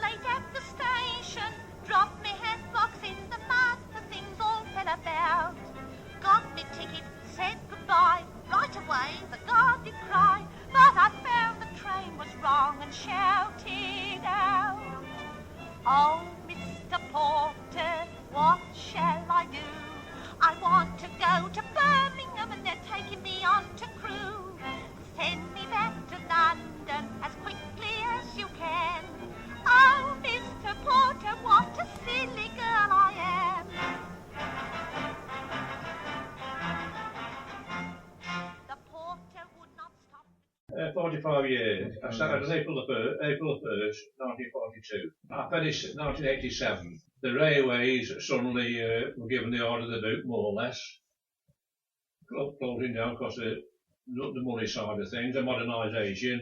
late at the station, dropped me hat box in the mud, the things all fell about. Got me ticket, said goodbye, right away the guard did cry, but I found the train was wrong and shouted out, "Oh, Mr. Porter, what shall I do? I want to go to Birmingham and they're taking me on to Crewe. Send me back to London as quickly as you can. Oh, Mr. Porter, what a silly girl I am." The porter would not stop. 45 years. I started on April the 1st, 1942. I finished in 1987. The railways suddenly were given the order of the boot, more or less. Closing down because of the money side of things, the modernisation.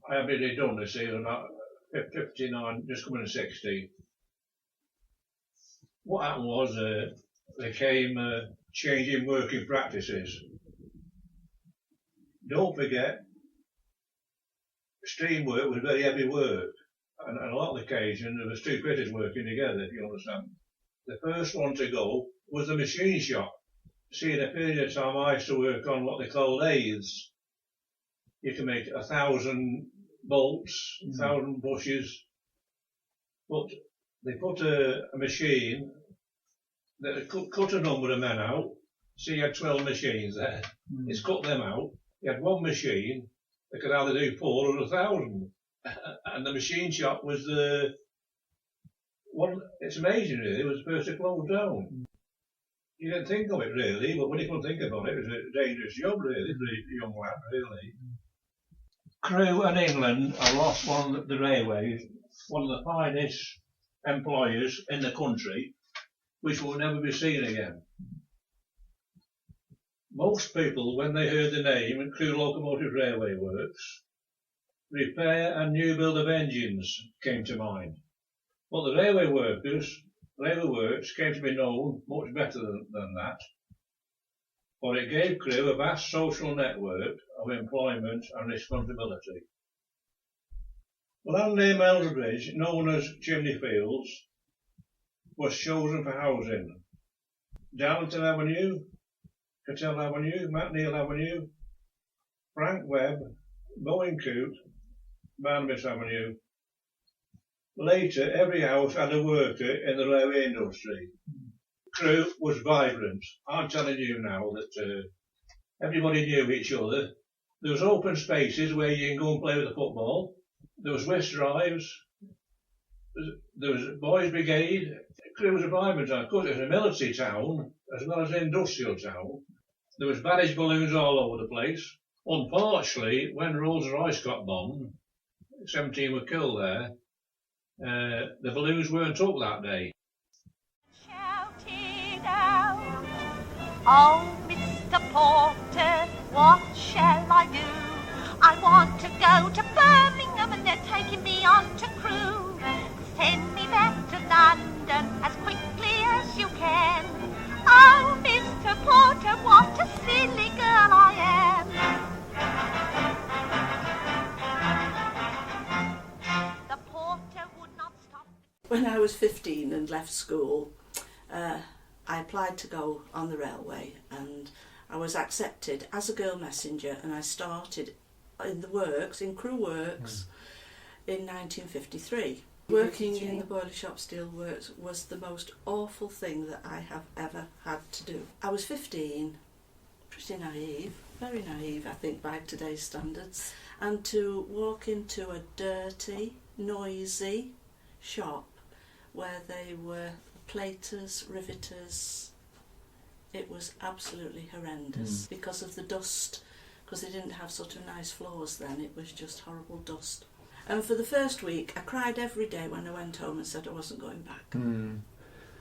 I have been redundancy at about 59, just coming to 60. What happened was they came changing working practices. Don't forget, steam work was very heavy work, and on a lot of occasions there was two fitters working together, if you understand. The first one to go was the machine shop. See, in a period of time I used to work on what they call lathes. You can make 1,000 bolts, 1,000 bushes, but they put a machine that cut a number of men out. So you had 12 machines there. It's cut them out. You had one machine that could either do 4 or 1,000. And the machine shop was the one. It's amazing, really. It was the first to close down. You didn't think of it, really, but when you couldn't think about it, it was a dangerous job, really, for a young lad, really. Crewe and England have lost one of the railways, one of the finest employers in the country, which will never be seen again. Most people, when they heard the name Crewe Locomotive Works, repair and new build of engines came to mind. But the railway works came to be known much better than that, for it gave Crewe a vast social network of employment and responsibility. The land near Melsbridge, known as Chimney Fields, was chosen for housing. Darlington Avenue, Cattell Avenue, McNeil Avenue, Frank Webb, Boeing Coot, Barnabas Avenue. Later, every house had a worker in the railway industry. Crewe was vibrant. I'm telling you now that everybody knew each other. There was open spaces where you can go and play with the football. There was West Drives. There was Boys Brigade. Crewe was a vibrant town because it was a military town as well as an industrial town. There was barrage balloons all over the place. Unfortunately, when Rolls-Royce got bombed, 17 were killed there. The balloons weren't up that day. Shouted out, "Oh, Mr. Porter, what shall I do? I want to go to Birmingham and they're taking me on to Crewe. Send me back to London as quickly as you can. Oh, Mr. Porter, what a silly girl I am." The porter would not stop. When I was 15 and left school, I applied to go on the railway, and I was accepted as a girl messenger, and I started in the works, in Crewe Works, in 1953. Working in the boiler shop steel works was the most awful thing that I have ever had to do. I was 15, pretty naive, very naive I think by today's standards, and to walk into a dirty, noisy shop where they were platers, riveters, it was absolutely horrendous because of the dust, because they didn't have sort of nice floors then, it was just horrible dust. And for the first week I cried every day when I went home and said I wasn't going back.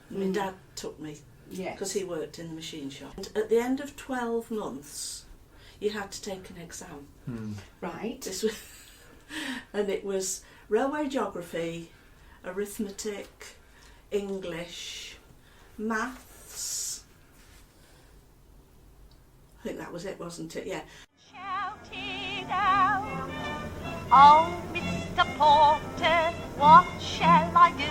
My dad took me because he worked in the machine shop. And at the end of 12 months you had to take an exam. Right. This was and it was railway geography, arithmetic, English, maths. I think that was it, wasn't it? Yeah. Shouted out, "Oh, Mr. Porter, What shall I do?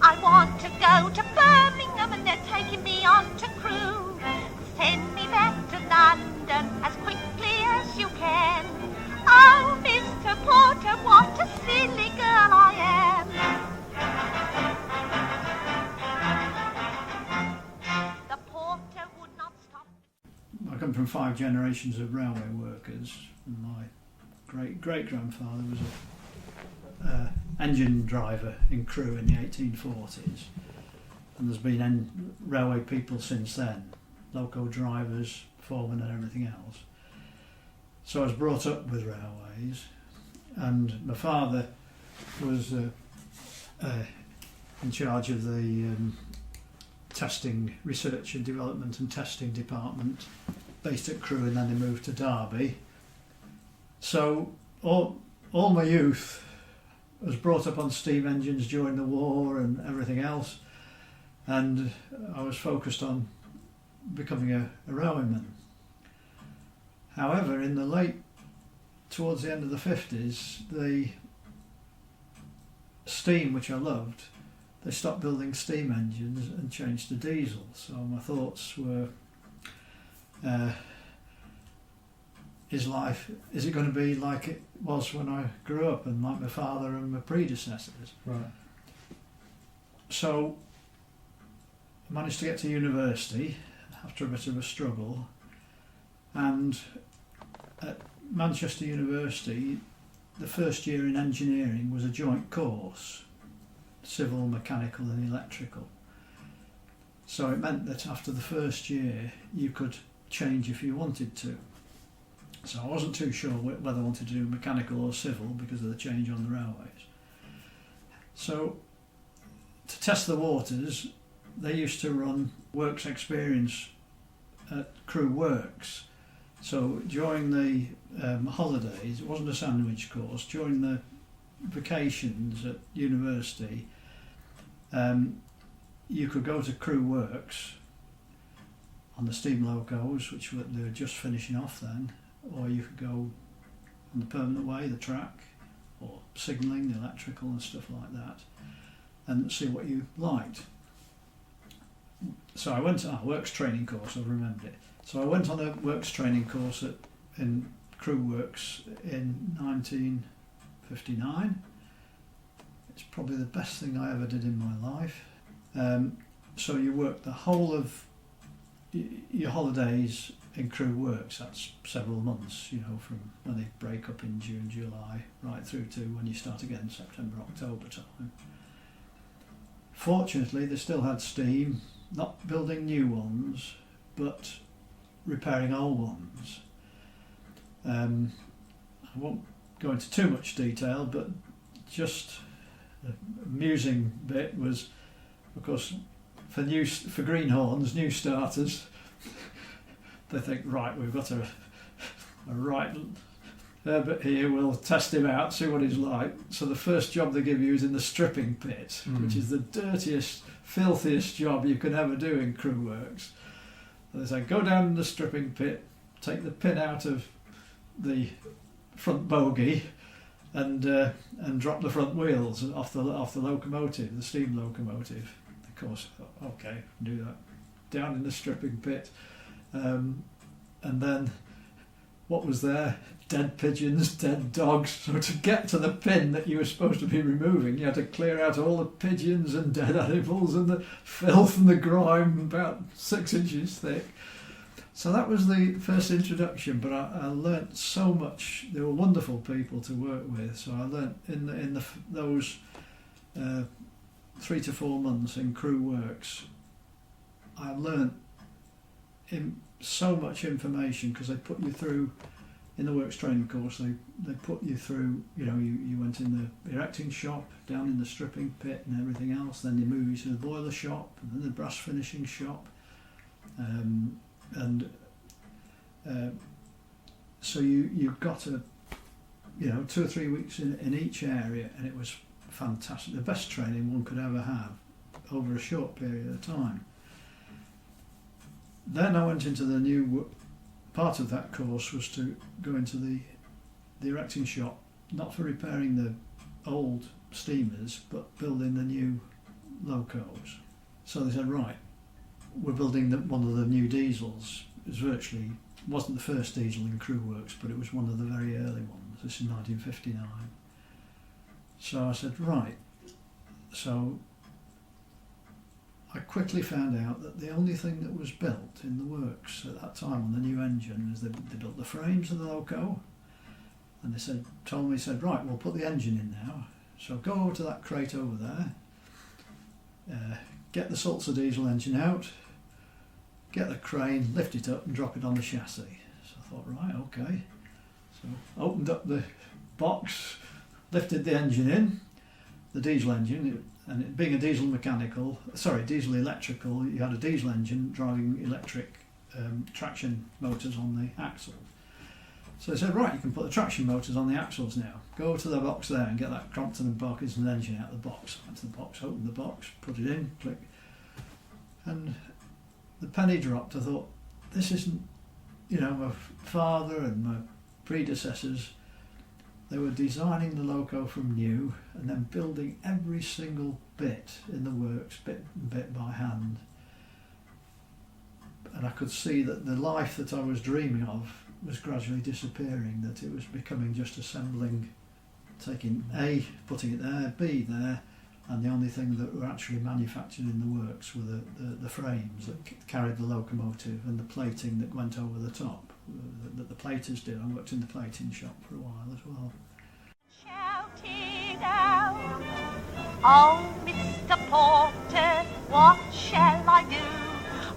I want to go to Birmingham and they're taking me on to Crewe. Send me back to London as quickly as you can. Oh, Mr. Porter, what a silly girl I am. The porter would not stop. I come from 5 generations of railway workers. My great-grandfather was an engine driver in Crewe in the 1840s, and there's been railway people since then, loco drivers, foremen and everything else. So I was brought up with railways, and my father was in charge of the testing, research and development and testing department based at Crewe, and then they moved to Derby. So all my youth was brought up on steam engines during the war and everything else, and I was focused on becoming a railwayman. However, towards the end of the 50s, the steam, which I loved, they stopped building steam engines and changed to diesel. So my thoughts were, is it going to be like it was when I grew up and like my father and my predecessors? Right. So I managed to get to university after a bit of a struggle, and at Manchester University the first year in engineering was a joint course, civil, mechanical and electrical. So it meant that after the first year you could change if you wanted to. So I wasn't too sure whether I wanted to do mechanical or civil because of the change on the railways. So to test the waters, they used to run works experience at Crewe Works. So during the holidays, it wasn't a sandwich course, during the vacations at university, you could go to Crewe Works on the steam locos, which they were just finishing off then, or you could go on the permanent way, the track, or signalling, the electrical and stuff like that, and see what you liked. So I went to works training course, I've remembered it. So I went on a works training course in Crewe Works in 1959. It's probably the best thing I ever did in my life. So you work the whole of your holidays in Crewe Works, that's several months, from when they break up in June, July, right through to when you start again, September, October time. Fortunately, they still had steam, not building new ones, but repairing old ones. I won't go into too much detail, but just the amusing bit was, of course, for greenhorns, new starters, they think, right, we've got a right Herbert here, we'll test him out, see what he's like. So the first job they give you is in the stripping pit, which is the dirtiest, filthiest job you can ever do in Crewe Works. They say, go down in the stripping pit, take the pin out of the front bogie and drop the front wheels off the locomotive, the steam locomotive. Of course, okay, do that. Down in the stripping pit. And then what was there? Dead pigeons, dead dogs. So to get to the pin that you were supposed to be removing, you had to clear out all the pigeons and dead animals and the filth and the grime, about 6 inches thick. So that was the first introduction, but I learnt so much. They were wonderful people to work with. So I learnt in those 3 to 4 months in Crewe Works, I learnt so much information, because they put you through, in the works training course, they put you through, you went in the erecting shop, down in the stripping pit and everything else, then they move you to the boiler shop, and then the brass finishing shop, so you got 2 or 3 weeks in each area, and it was fantastic, the best training one could ever have over a short period of time. Then I went into the new part of that course was to go into the erecting shop, not for repairing the old steamers, but building the new locos. So they said, right, we're building one of the new diesels. It wasn't the first diesel in Crewe Works, but it was one of the very early ones. This is 1959. So I said, right. So I quickly found out that the only thing that was built in the works at that time on the new engine was they built the frames of the loco, and they told me, right, we'll put the engine in now. So go over to that crate over there, get the Sulzer diesel engine out, get the crane, lift it up and drop it on the chassis. So I thought, right, okay. So opened up the box, lifted the engine in, the diesel engine, and it being a diesel electrical, you had a diesel engine driving electric traction motors on the axle. So they said, right, you can put the traction motors on the axles now. Go to the box there and get that Crompton and Parkinson engine out of the box. Went to the box, opened the box, put it in, click. And the penny dropped. I thought, this isn't, my father and my predecessors, they were designing the loco from new and then building every single bit in the works, bit by hand. And I could see that the life that I was dreaming of was gradually disappearing, that it was becoming just assembling, taking A, putting it there, B there, and the only thing that were actually manufactured in the works were the frames that carried the locomotive and the plating that went over the top, that the platers did. I worked in the plating shop for a while as well. Shouted out, oh Mr. Porter, what shall I do?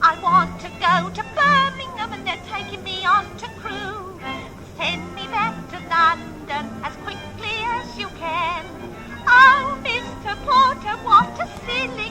I want to go to Birmingham and they're taking me on to Crewe. Send me back to London as quickly as you can. Oh Mr. Porter, what a silly